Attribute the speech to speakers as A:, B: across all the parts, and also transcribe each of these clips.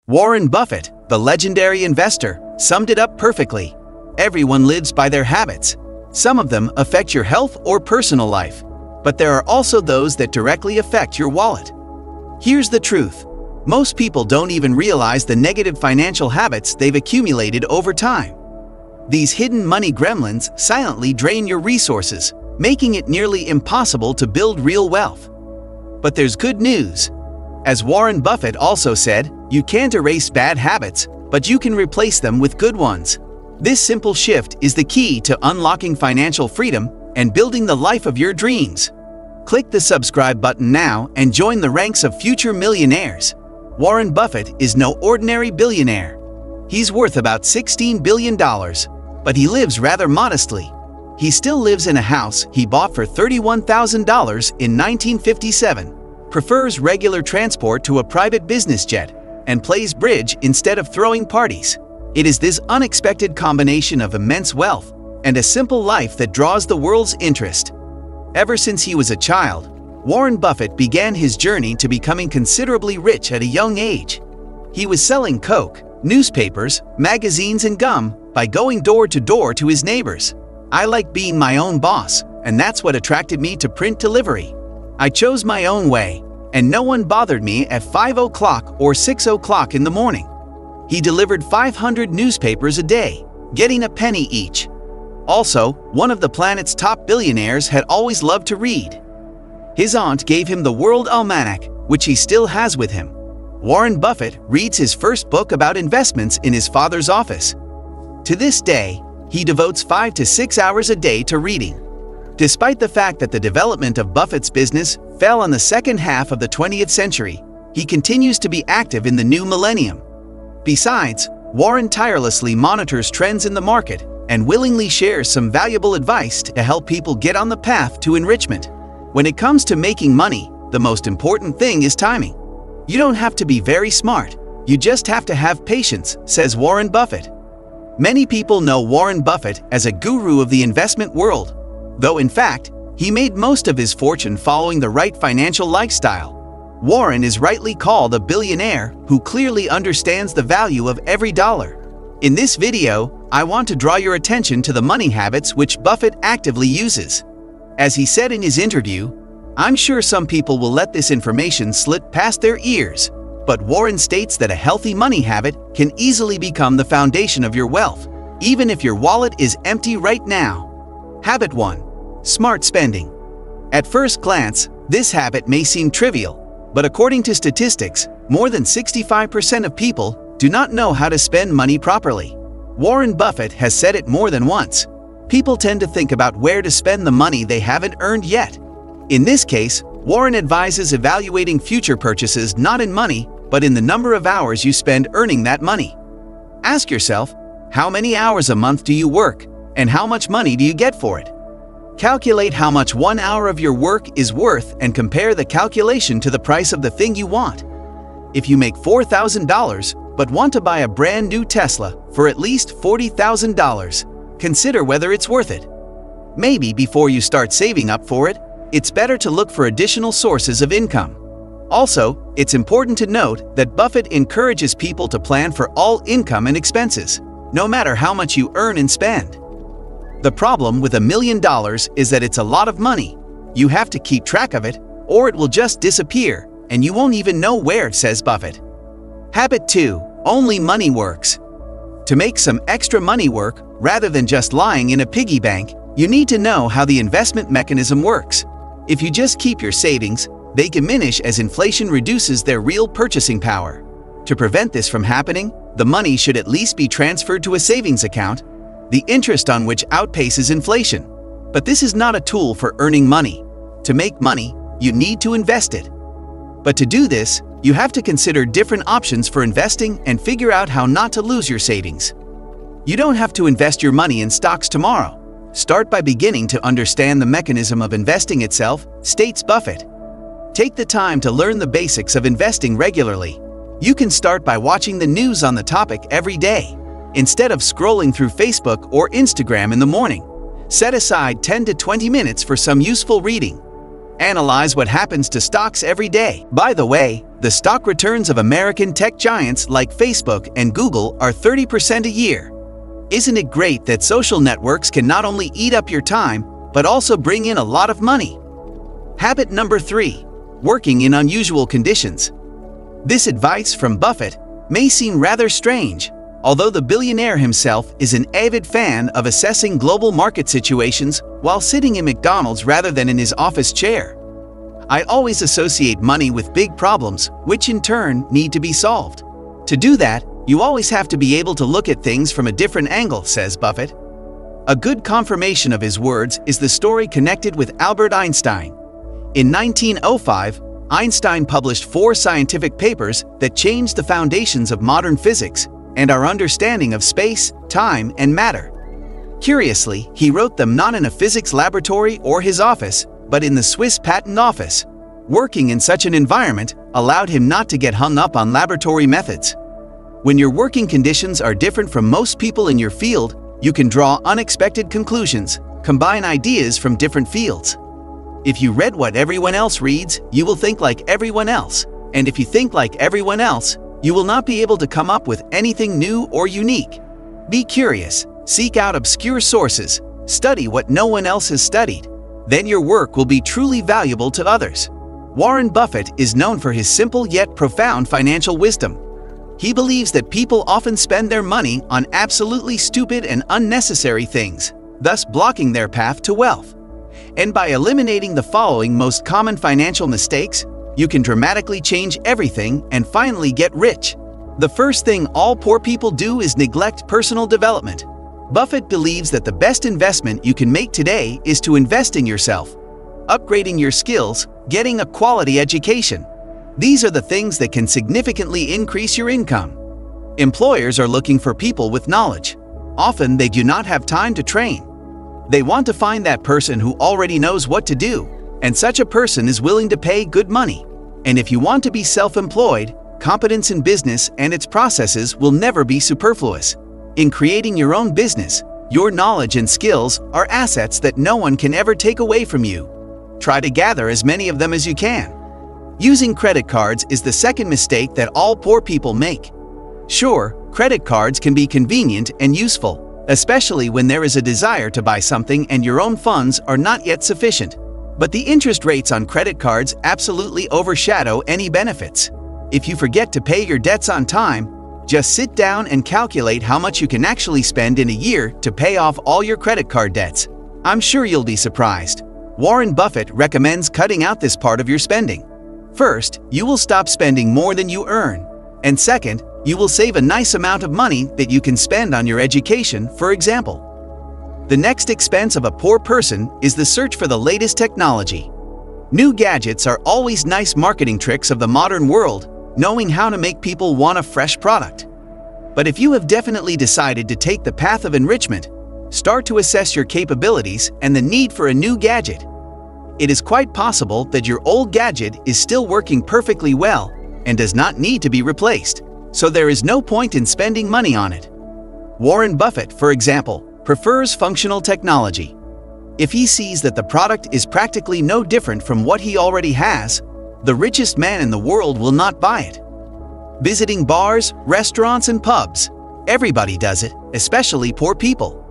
A: Warren Buffett, the legendary investor, summed it up perfectly. Everyone lives by their habits. Some of them affect your health or personal life, but there are also those that directly affect your wallet. Here's the truth. Most people don't even realize the negative financial habits they've accumulated over time. These hidden money gremlins silently drain your resources, making it nearly impossible to build real wealth. But there's good news. As Warren Buffett also said, you can't erase bad habits, but you can replace them with good ones. This simple shift is the key to unlocking financial freedom and building the life of your dreams. Click the subscribe button now and join the ranks of future millionaires. Warren Buffett is no ordinary billionaire. He's worth about $16 billion, but he lives rather modestly. He still lives in a house he bought for $31,000 in 1957, prefers regular transport to a private business jet, and plays bridge instead of throwing parties. It is this unexpected combination of immense wealth and a simple life that draws the world's interest. Ever since he was a child, Warren Buffett began his journey to becoming considerably rich at a young age. He was selling Coke, newspapers, magazines, and gum by going door to door to his neighbors. "I like being my own boss, and that's what attracted me to print delivery. I chose my own way, and no one bothered me at 5 o'clock or 6 o'clock in the morning." He delivered 500 newspapers a day, getting a penny each. Also, one of the planet's top billionaires had always loved to read. His aunt gave him the World Almanac, which he still has with him. Warren Buffett reads his first book about investments in his father's office. To this day, he devotes 5 to 6 hours a day to reading. Despite the fact that the development of Buffett's business fell on the second half of the 20th century, he continues to be active in the new millennium. Besides, Warren tirelessly monitors trends in the market and willingly shares some valuable advice to help people get on the path to enrichment. When it comes to making money, the most important thing is timing. You don't have to be very smart, you just have to have patience, says Warren Buffett. Many people know Warren Buffett as a guru of the investment world, though in fact, he made most of his fortune following the right financial lifestyle. Warren is rightly called a billionaire who clearly understands the value of every dollar. In this video, I want to draw your attention to the money habits which Buffett actively uses. As he said in his interview, "I'm sure some people will let this information slip past their ears, but Warren states that a healthy money habit can easily become the foundation of your wealth, even if your wallet is empty right now." Habit 1. Smart spending. At first glance, this habit may seem trivial, but according to statistics, more than 65% of people do not know how to spend money properly. Warren Buffett has said it more than once. People tend to think about where to spend the money they haven't earned yet. In this case, Warren advises evaluating future purchases not in money, but in the number of hours you spend earning that money. Ask yourself, how many hours a month do you work, and how much money do you get for it? Calculate how much 1 hour of your work is worth and compare the calculation to the price of the thing you want. If you make $4,000 but want to buy a brand new Tesla for at least $40,000, consider whether it's worth it. Maybe before you start saving up for it, it's better to look for additional sources of income. Also, it's important to note that Buffett encourages people to plan for all income and expenses, no matter how much you earn and spend. The problem with $1 million is that it's a lot of money. You have to keep track of it, or it will just disappear, and you won't even know where, says Buffett. Habit 2. Only money works. To make some extra money work, rather than just lying in a piggy bank, you need to know how the investment mechanism works. If you just keep your savings, they diminish as inflation reduces their real purchasing power. To prevent this from happening, the money should at least be transferred to a savings account, the interest on which outpaces inflation. But this is not a tool for earning money. To make money, you need to invest it. But to do this, you have to consider different options for investing and figure out how not to lose your savings. You don't have to invest your money in stocks tomorrow. Start by beginning to understand the mechanism of investing itself, states Buffett. Take the time to learn the basics of investing regularly. You can start by watching the news on the topic every day. Instead of scrolling through Facebook or Instagram in the morning, set aside 10 to 20 minutes for some useful reading. Analyze what happens to stocks every day. By the way, the stock returns of American tech giants like Facebook and Google are 30% a year. Isn't it great that social networks can not only eat up your time, but also bring in a lot of money? Habit number 3. Working in unusual conditions. This advice from Buffett may seem rather strange, although the billionaire himself is an avid fan of assessing global market situations while sitting in McDonald's rather than in his office chair. I always associate money with big problems, which in turn need to be solved. To do that, you always have to be able to look at things from a different angle, says Buffett. A good confirmation of his words is the story connected with Albert Einstein. In 1905, Einstein published 4 scientific papers that changed the foundations of modern physics and our understanding of space, time, and matter. Curiously, he wrote them not in a physics laboratory or his office, but in the Swiss Patent Office. Working in such an environment allowed him not to get hung up on laboratory methods. When your working conditions are different from most people in your field, you can draw unexpected conclusions, combine ideas from different fields. If you read what everyone else reads, you will think like everyone else. And if you think like everyone else, you will not be able to come up with anything new or unique. Be curious, seek out obscure sources, study what no one else has studied. Then your work will be truly valuable to others. Warren Buffett is known for his simple yet profound financial wisdom. He believes that people often spend their money on absolutely stupid and unnecessary things, thus blocking their path to wealth. And by eliminating the following most common financial mistakes, you can dramatically change everything and finally get rich. The first thing all poor people do is neglect personal development. Buffett believes that the best investment you can make today is to invest in yourself, upgrading your skills, getting a quality education. These are the things that can significantly increase your income. Employers are looking for people with knowledge. Often they do not have time to train. They want to find that person who already knows what to do, and such a person is willing to pay good money. And if you want to be self-employed, competence in business and its processes will never be superfluous. In creating your own business, your knowledge and skills are assets that no one can ever take away from you. Try to gather as many of them as you can. Using credit cards is the second mistake that all poor people make. Sure, credit cards can be convenient and useful, especially when there is a desire to buy something and your own funds are not yet sufficient. But the interest rates on credit cards absolutely overshadow any benefits. If you forget to pay your debts on time, just sit down and calculate how much you can actually spend in a year to pay off all your credit card debts. I'm sure you'll be surprised. Warren Buffett recommends cutting out this part of your spending. First, you will stop spending more than you earn. And second, you will save a nice amount of money that you can spend on your education, for example. The next expense of a poor person is the search for the latest technology. New gadgets are always nice marketing tricks of the modern world, knowing how to make people want a fresh product. But if you have definitely decided to take the path of enrichment, start to assess your capabilities and the need for a new gadget. It is quite possible that your old gadget is still working perfectly well and does not need to be replaced, so there is no point in spending money on it. Warren Buffett, for example, prefers functional technology. If he sees that the product is practically no different from what he already has, the richest man in the world will not buy it. Visiting bars, restaurants, and pubs. Everybody does it, especially poor people.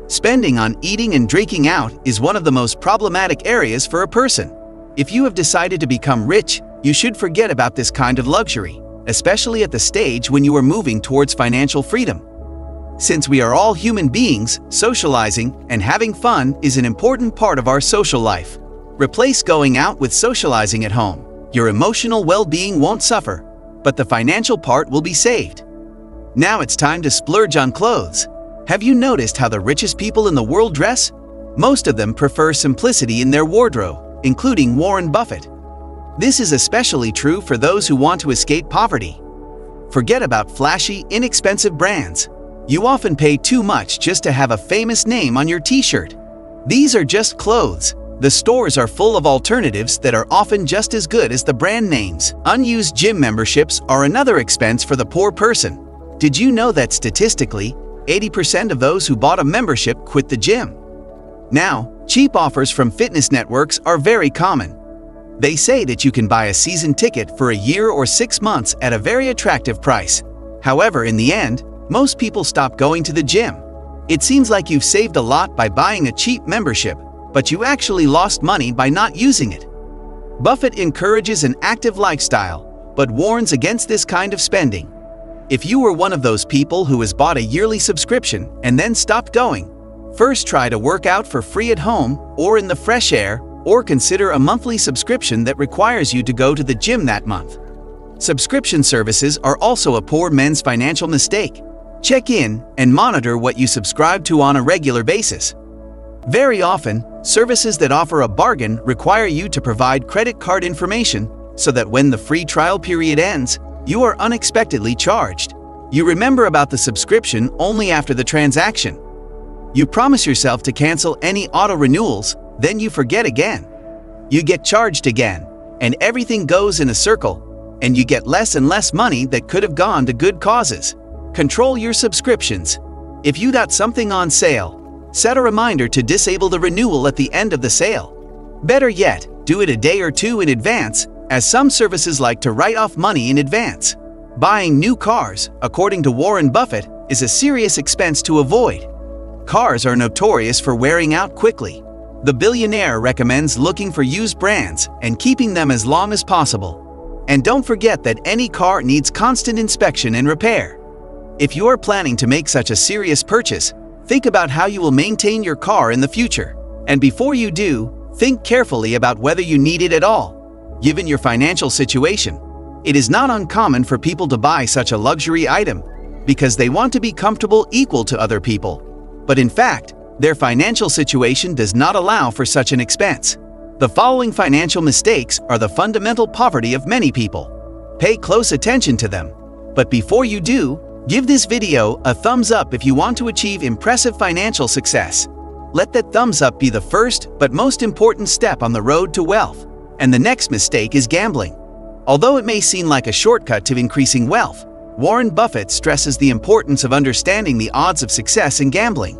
A: Spending on eating and drinking out is one of the most problematic areas for a person. If you have decided to become rich, you should forget about this kind of luxury, especially at the stage when you are moving towards financial freedom. Since we are all human beings, socializing and having fun is an important part of our social life. Replace going out with socializing at home. Your emotional well-being won't suffer, but the financial part will be saved. Now it's time to splurge on clothes. Have you noticed how the richest people in the world dress? Most of them prefer simplicity in their wardrobe, including Warren Buffett. This is especially true for those who want to escape poverty. Forget about flashy, inexpensive brands. You often pay too much just to have a famous name on your t-shirt. These are just clothes. The stores are full of alternatives that are often just as good as the brand names. Unused gym memberships are another expense for the poor person. Did you know that statistically, 80% of those who bought a membership quit the gym? Now, cheap offers from fitness networks are very common. They say that you can buy a season ticket for a year or 6 months at a very attractive price. However, in the end, most people stop going to the gym. It seems like you've saved a lot by buying a cheap membership, but you actually lost money by not using it. Buffett encourages an active lifestyle, but warns against this kind of spending. If you were one of those people who has bought a yearly subscription and then stopped going, first try to work out for free at home or in the fresh air, or consider a monthly subscription that requires you to go to the gym that month. Subscription services are also a poor man's financial mistake. Check in and monitor what you subscribe to on a regular basis. Very often, services that offer a bargain require you to provide credit card information so that when the free trial period ends, you are unexpectedly charged. You remember about the subscription only after the transaction. You promise yourself to cancel any auto-renewals, then you forget again. You get charged again, and everything goes in a circle, and you get less and less money that could have gone to good causes. Control your subscriptions. If you got something on sale, set a reminder to disable the renewal at the end of the sale. Better yet, do it a day or two in advance, as some services like to write off money in advance. Buying new cars, according to Warren Buffett, is a serious expense to avoid. Cars are notorious for wearing out quickly. The billionaire recommends looking for used brands and keeping them as long as possible. And don't forget that any car needs constant inspection and repair. If you are planning to make such a serious purchase, think about how you will maintain your car in the future. And before you do, think carefully about whether you need it at all. Given your financial situation, it is not uncommon for people to buy such a luxury item because they want to be comfortable equal to other people. But in fact, their financial situation does not allow for such an expense. The following financial mistakes are the fundamental poverty of many people. Pay close attention to them. But before you do, give this video a thumbs up if you want to achieve impressive financial success. Let that thumbs up be the first but most important step on the road to wealth. And the next mistake is gambling. Although it may seem like a shortcut to increasing wealth, Warren Buffett stresses the importance of understanding the odds of success in gambling.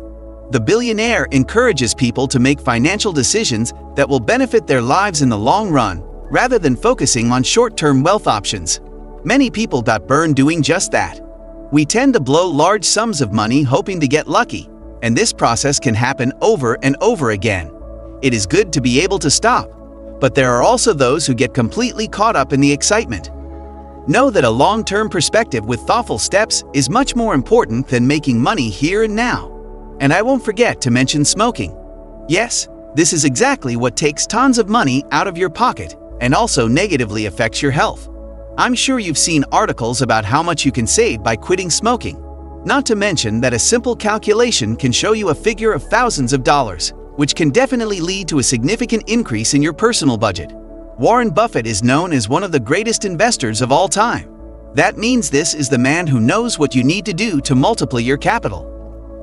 A: The billionaire encourages people to make financial decisions that will benefit their lives in the long run, rather than focusing on short-term wealth options. Many people got burned doing just that. We tend to blow large sums of money hoping to get lucky, and this process can happen over and over again. It is good to be able to stop, but there are also those who get completely caught up in the excitement. Know that a long-term perspective with thoughtful steps is much more important than making money here and now. And I won't forget to mention smoking. Yes, this is exactly what takes tons of money out of your pocket and also negatively affects your health. I'm sure you've seen articles about how much you can save by quitting smoking. Not to mention that a simple calculation can show you a figure of thousands of dollars, which can definitely lead to a significant increase in your personal budget. Warren Buffett is known as one of the greatest investors of all time. That means this is the man who knows what you need to do to multiply your capital.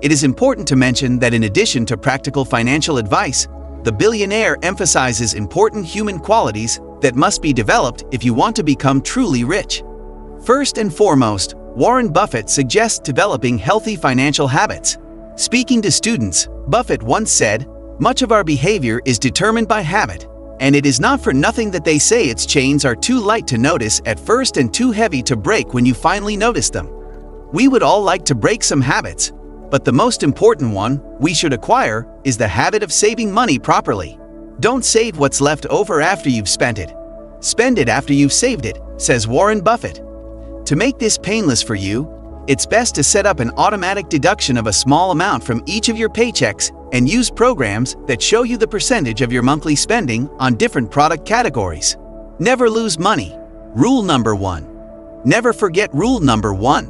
A: It is important to mention that in addition to practical financial advice, the billionaire emphasizes important human qualities that must be developed if you want to become truly rich. First and foremost, Warren Buffett suggests developing healthy financial habits. Speaking to students, Buffett once said, "Much of our behavior is determined by habit, and it is not for nothing that they say its chains are too light to notice at first and too heavy to break when you finally notice them." We would all like to break some habits, but the most important one we should acquire is the habit of saving money properly. Don't save what's left over after you've spent it. Spend it after you've saved it, says Warren Buffett. To make this painless for you, it's best to set up an automatic deduction of a small amount from each of your paychecks and use programs that show you the percentage of your monthly spending on different product categories. Never lose money. Rule number 1. Never forget rule number 1.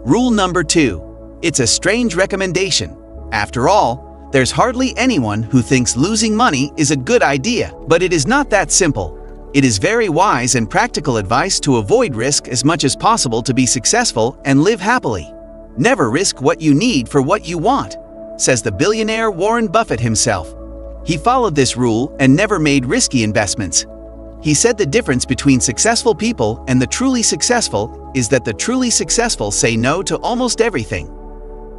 A: Rule number 2. It's a strange recommendation. After all, there's hardly anyone who thinks losing money is a good idea, but it is not that simple. It is very wise and practical advice to avoid risk as much as possible to be successful and live happily. Never risk what you need for what you want, says the billionaire Warren Buffett himself. He followed this rule and never made risky investments. He said the difference between successful people and the truly successful is that the truly successful say no to almost everything.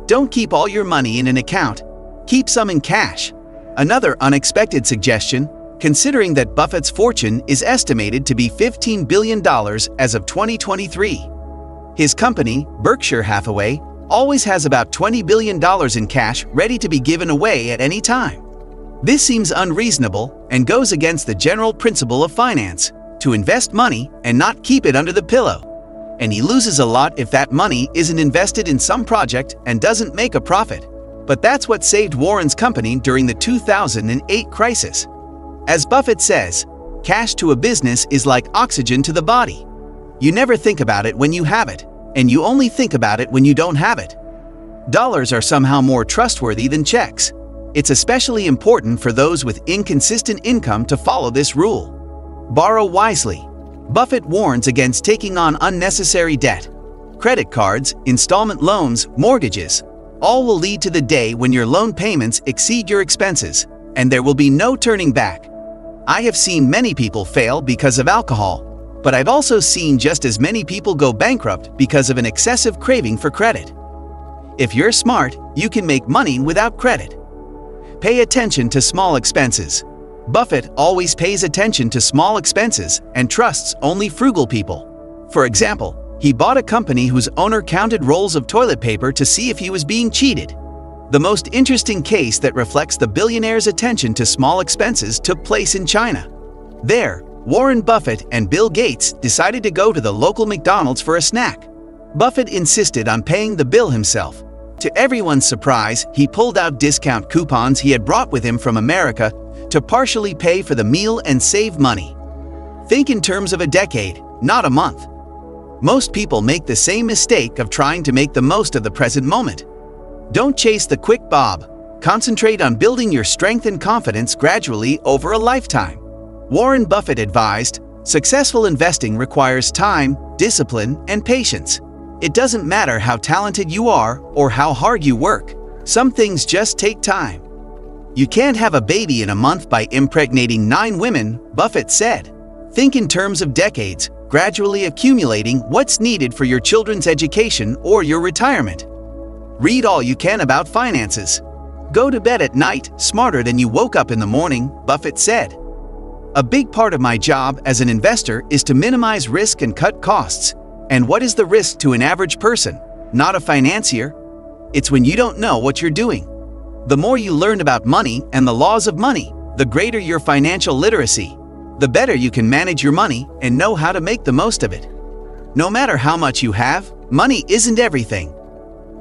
A: Don't keep all your money in an account. Keep some in cash. Another unexpected suggestion, considering that Buffett's fortune is estimated to be $15 billion as of 2023. His company, Berkshire Hathaway, always has about $20 billion in cash ready to be given away at any time. This seems unreasonable and goes against the general principle of finance, to invest money and not keep it under the pillow. And he loses a lot if that money isn't invested in some project and doesn't make a profit. But that's what saved Warren's company during the 2008 crisis. As Buffett says, cash to a business is like oxygen to the body. You never think about it when you have it, and you only think about it when you don't have it. Dollars are somehow more trustworthy than checks. It's especially important for those with inconsistent income to follow this rule. Borrow wisely. Buffett warns against taking on unnecessary debt. Credit cards, installment loans, mortgages, all will lead to the day when your loan payments exceed your expenses, and there will be no turning back. I have seen many people fail because of alcohol, but I've also seen just as many people go bankrupt because of an excessive craving for credit. If you're smart, you can make money without credit. Pay attention to small expenses. Buffett always pays attention to small expenses and trusts only frugal people. For example, he bought a company whose owner counted rolls of toilet paper to see if he was being cheated. The most interesting case that reflects the billionaire's attention to small expenses took place in China. There, Warren Buffett and Bill Gates decided to go to the local McDonald's for a snack. Buffett insisted on paying the bill himself. To everyone's surprise, he pulled out discount coupons he had brought with him from America to partially pay for the meal and save money. Think in terms of a decade, not a month. Most people make the same mistake of trying to make the most of the present moment. Don't chase the quick bob. Concentrate on building your strength and confidence gradually over a lifetime. Warren Buffett advised, successful investing requires time, discipline, and patience. It doesn't matter how talented you are or how hard you work. Some things just take time. You can't have a baby in a month by impregnating 9 women, Buffett said. Think in terms of decades, gradually accumulating what's needed for your children's education or your retirement. Read all you can about finances. Go to bed at night smarter than you woke up in the morning, Buffett said. A big part of my job as an investor is to minimize risk and cut costs. And what is the risk to an average person, not a financier? It's when you don't know what you're doing. The more you learn about money and the laws of money, the greater your financial literacy, the better you can manage your money and know how to make the most of it. No matter how much you have, money isn't everything.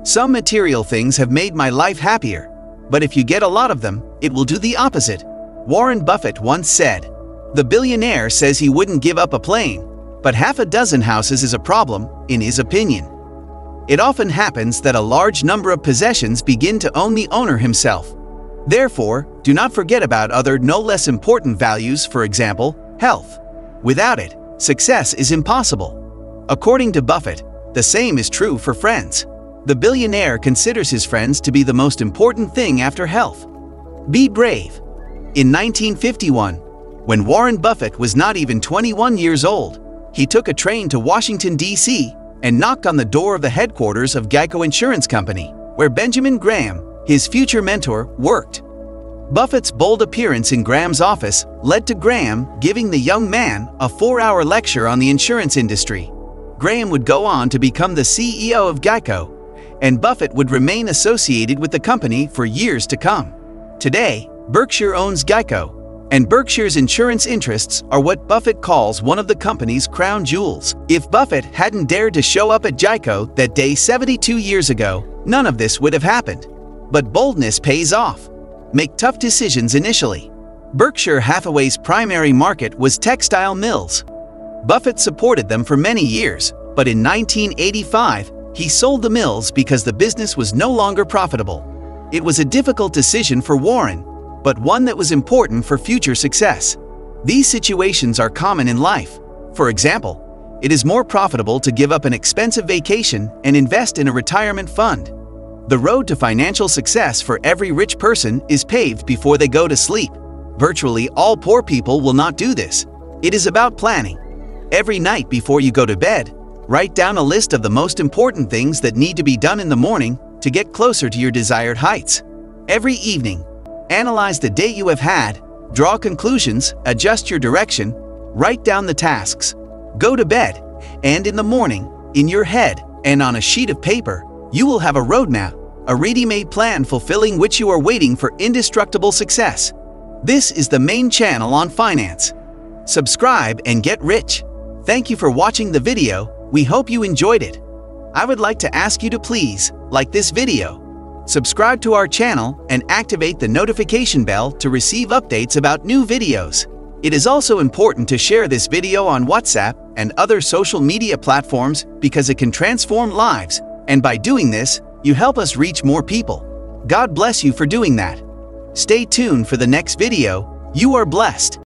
A: Some material things have made my life happier, but if you get a lot of them, it will do the opposite. Warren Buffett once said, "The billionaire says he wouldn't give up a plane, but half a dozen houses is a problem, in his opinion." It often happens that a large number of possessions begin to own the owner himself. Therefore, do not forget about other no less important values, for example, health. Without it, success is impossible. According to Buffett, the same is true for friends. The billionaire considers his friends to be the most important thing after health. Be brave. In 1951, when Warren Buffett was not even 21 years old, he took a train to Washington, D.C., and knocked on the door of the headquarters of 𝐇𝐞𝐫𝐞 Insurance Company, where Benjamin Graham, his future mentor, worked. Buffett's bold appearance in Graham's office led to Graham giving the young man a 4-hour lecture on the insurance industry. Graham would go on to become the CEO of 𝐇𝐞𝐫𝐞, and Buffett would remain associated with the company for years to come. Today, Berkshire owns 𝐇𝐞𝐫𝐞, and Berkshire's insurance interests are what Buffett calls one of the company's crown jewels. If Buffett hadn't dared to show up at 𝐇𝐞𝐫𝐞 that day 72 years ago, none of this would have happened. But boldness pays off. Make tough decisions initially. Berkshire Hathaway's primary market was textile mills. Buffett supported them for many years, but in 1985, he sold the mills because the business was no longer profitable. It was a difficult decision for Warren, but one that was important for future success. These situations are common in life. For example, it is more profitable to give up an expensive vacation and invest in a retirement fund. The road to financial success for every rich person is paved before they go to sleep. Virtually all poor people will not do this. It is about planning. Every night before you go to bed, write down a list of the most important things that need to be done in the morning to get closer to your desired heights. Every evening, analyze the day you have had, Draw conclusions, adjust your direction, write down the tasks, go to bed, and in the morning, in your head and on a sheet of paper, you will have a roadmap, a ready-made plan fulfilling which you are waiting for indestructible success. This is the main channel on finance. Subscribe and get rich. Thank you for watching the video. We hope you enjoyed it. I would like to ask you to please like this video, subscribe to our channel, and activate the notification bell to receive updates about new videos. It is also important to share this video on WhatsApp and other social media platforms because it can transform lives, and by doing this, you help us reach more people. God bless you for doing that. Stay tuned for the next video. You are blessed.